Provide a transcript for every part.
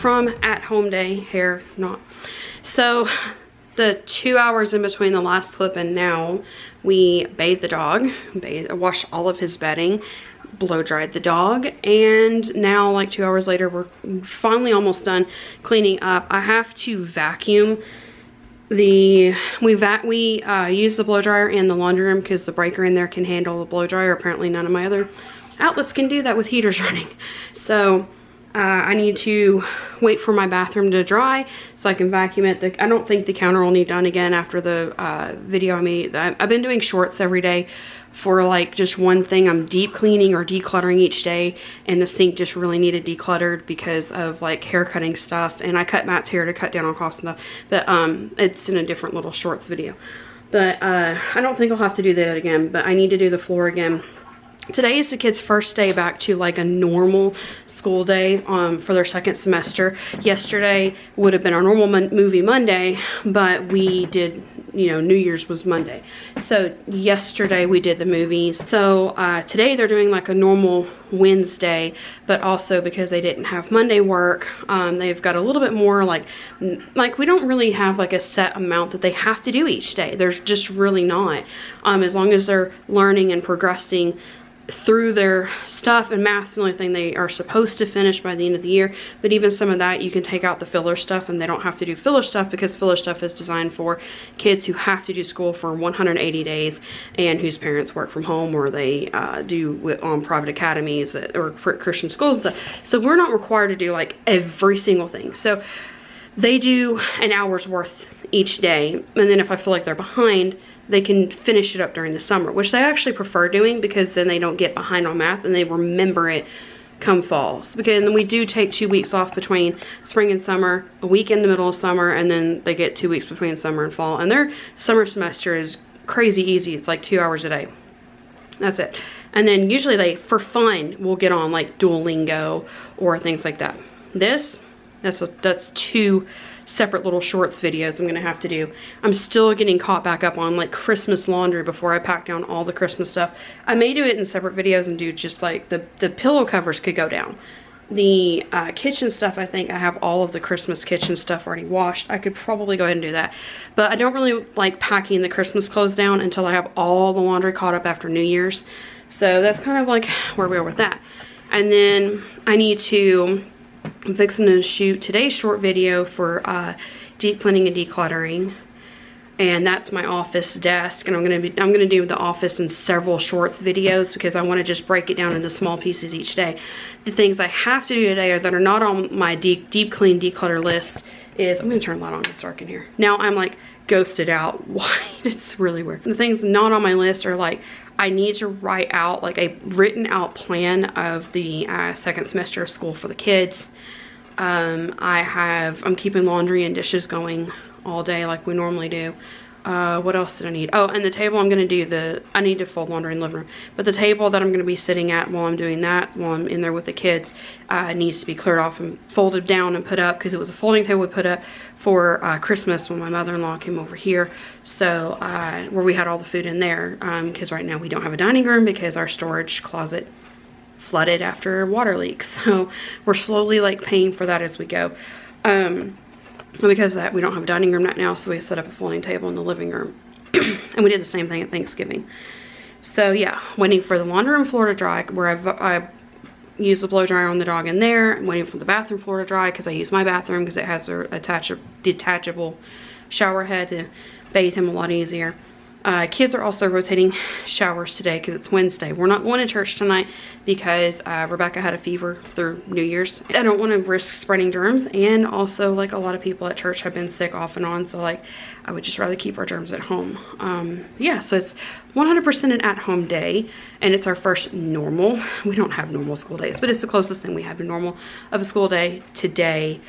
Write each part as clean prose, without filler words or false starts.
from at home day, hair not. So the 2 hours in between the last clip and now, we bathed the dog, washed all of his bedding, blow dried the dog, and now like 2 hours later we're finally almost done cleaning up. I have to vacuum we use the blow dryer in the laundry room because the breaker in there can handle the blow dryer. Apparently none of my other outlets can do that with heaters running. So I need to wait for my bathroom to dry so I can vacuum it. I don't think the counter will need done again after the video I made. I've been doing shorts every day for like just one thing. I'm deep cleaning or decluttering each day, and the sink just really needed decluttered because of like hair cutting stuff, and I cut Matt's hair to cut down on cost and stuff, but it's in a different little shorts video. But I don't think I'll have to do that again, but I need to do the floor again. Today is the kids' first day back to like a normal school day for their second semester. Yesterday would have been our normal movie Monday, but we did, you know, New Year's was Monday. So yesterday we did the movies. So today they're doing like a normal Wednesday, but also because they didn't have Monday work, they've got a little bit more like we don't really have like a set amount that they have to do each day. There's just really not. As long as they're learning and progressing through their stuff, and math's the only thing they are supposed to finish by the end of the year. But even some of that, you can take out the filler stuff and they don't have to do filler stuff, because filler stuff is designed for kids who have to do school for 180 days and whose parents work from home, or they do on private academies or Christian schools. So we're not required to do like every single thing. So they do an hour's worth each day, and then if I feel like they're behind, they can finish it up during the summer, which they actually prefer doing, because then they don't get behind on math and they remember it come fall. Because then we do take 2 weeks off between spring and summer, a week in the middle of summer, and then they get 2 weeks between summer and fall. And their summer semester is crazy easy. It's like 2 hours a day. That's it. And then usually they, for fun, will get on like Duolingo or things like that. That's 2 separate little shorts videos I'm gonna have to do. I'm still getting caught back up on like Christmas laundry before I pack down all the Christmas stuff. I may do it in separate videos and do just like the pillow covers could go down. The kitchen stuff, I think I have all of the Christmas kitchen stuff already washed. I could probably go ahead and do that. But I don't really like packing the Christmas clothes down until I have all the laundry caught up after New Year's. So that's kind of like where we are with that. And then I'm fixing to shoot today's short video for deep cleaning and decluttering, and that's my office desk. And I'm gonna do the office in several shorts videos, because I want to just break it down into small pieces each day. The things I have to do today that are not on my deep clean declutter list is, I'm gonna turn the light on, it's dark in here. Now I'm like ghosted out. Why? It's really weird. The things not on my list are like, I need to write out like a written out plan of the second semester of school for the kids. I'm keeping laundry and dishes going all day like we normally do. What else did I need? Oh, and the table I need to fold laundry in the living room. But the table that I'm going to be sitting at while I'm doing that, while I'm in there with the kids, needs to be cleared off and folded down and put up, because it was a folding table we put up for Christmas when my mother-in-law came over here. So, where we had all the food in there, because right now we don't have a dining room because our storage closet flooded after a water leak. So we're slowly like paying for that as we go. Because of that, we don't have a dining room right now, so we set up a folding table in the living room. And we did the same thing at Thanksgiving. So yeah, waiting for the laundry room floor to dry, where I used the blow dryer on the dog in there. I'm waiting for the bathroom floor to dry, because I use my bathroom because it has a detachable shower head to bathe him a lot easier. Kids are also rotating showers today because it's Wednesday. We're not going to church tonight because Rebecca had a fever through New Year's. I don't want to risk spreading germs, and also like a lot of people at church have been sick off and on, so like I would just rather keep our germs at home. Yeah, so it's 100% an at-home day, and it's our first normal. We don't have normal school days, but it's the closest thing we have to normal of a school day today,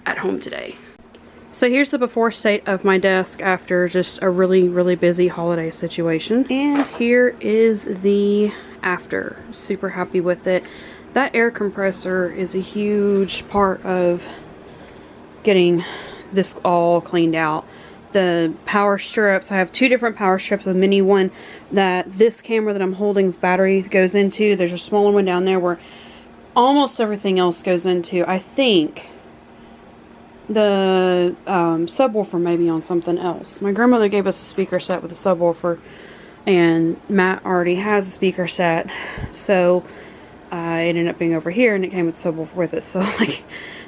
at home today. So here's the before state of my desk after just a really busy holiday situation. And here is the after. Super happy with it. That air compressor is a huge part of getting this all cleaned out. The power strips, I have 2 different power strips, a mini one that this camera that I'm holding's battery goes into. There's a smaller one down there where almost everything else goes into. I think the subwoofer may be on something else. My grandmother gave us a speaker set with a subwoofer, and Matt already has a speaker set, so it ended up being over here, and it came with a subwoofer with it. So like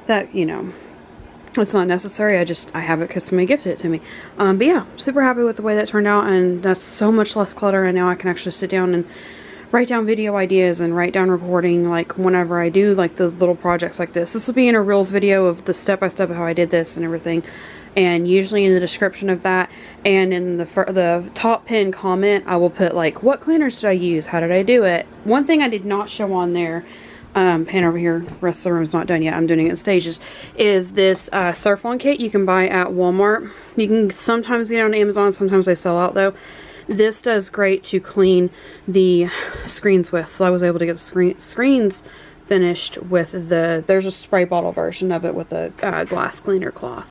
that, you know, it's not necessary. I have it because somebody gifted it to me. But yeah, super happy with the way that turned out, and that's so much less clutter, and now I can actually sit down and write down video ideas and write down recording, like whenever I do like the little projects like this. This will be in a Reels video of the step-by-step of how I did this and everything, and usually in the description of that and in the top pinned comment I will put like, what cleaners did I use, how did I do it. One thing I did not show on there, pan over here, rest of the room is not done yet, I'm doing it in stages, is this Surf-On kit you can buy at Walmart. You can sometimes get it on Amazon, sometimes they sell out though. This does great to clean the screens with, so I was able to get the screens finished with there's a spray bottle version of it with a glass cleaner cloth.